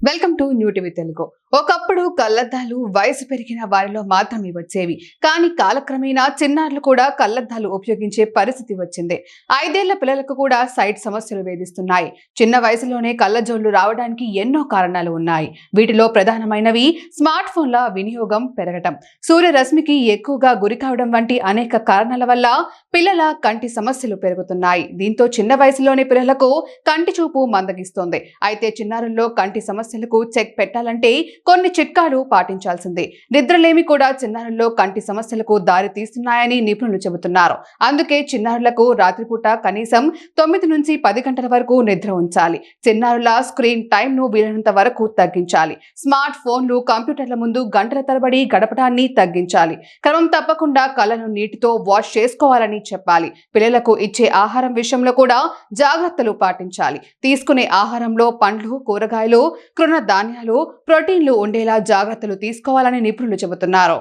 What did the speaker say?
Welcome to new TV Telugu. ఒకప్పుడు కళ్లద్దాలు వయసు పెరిగిన వారిలో మాత్రమే వచ్చేవి. కానీ కాలక్రమేణా చిన్నారులు కూడా కళ్లద్దాలు ఉపయోగించే పరిస్థితి వచ్చింది. 5 ఏళ్ల పిల్లలకు కూడా సైట్ సమస్యలు వేధిస్తున్నాయి. చిన్న వయసులోనే కళ్లజోళ్లు రావడానికి ఎన్నో కారణాలు ఉన్నాయి. వీటిలో ప్రధానమైనవి స్మార్ట్ ఫోన్ల వినియోగం పెరగటం, సూర్యరశ్మికి ఎక్కువగా గురి కావడం వంటి అనేక కారణాల వల్ల పిల్లల కంటి సమస్యలు పెరుగుతున్నాయి. దీంతో చిన్న వయసులోనే పిల్లలకు కంటి చూపు మందగిస్తోంది. అయితే చిన్నారుల్లో కంటి సమస్యలకు చెక్ పెట్టాలంటే కొన్ని చిట్కాలు పాటించాల్సిందే. నిద్రలేమి కూడా చిన్నారుల్లో కంటి సమస్యలకు దారి తీస్తున్నాయని నిపుణులు చెబుతున్నారు. అందుకే చిన్నారులకు రాత్రిపూట కనీసం 9 నుంచి 10 గంటల వరకు నిద్ర ఉంచాలి. చిన్నారుల స్క్రీన్ టైం ను వీలైనంత వరకు తగ్గించాలి. స్మార్ట్ ఫోన్లు, కంప్యూటర్ల ముందు గంటల తరబడి గడపడాన్ని తగ్గించాలి. క్రమం తప్పకుండా కళ్ళను నీటితో వాష్ చేసుకోవాలని చెప్పాలి. పిల్లలకు ఇచ్చే ఆహారం విషయంలో కూడా జాగ్రత్తలు పాటించాలి. తీసుకునే ఆహారంలో పండ్లు, కూరగాయలు, తృణధాన్యాలు, ప్రోటీన్లు ఉండేలా జాగ్రత్తలు తీసుకోవాలని నిపుణులు చెబుతున్నారు.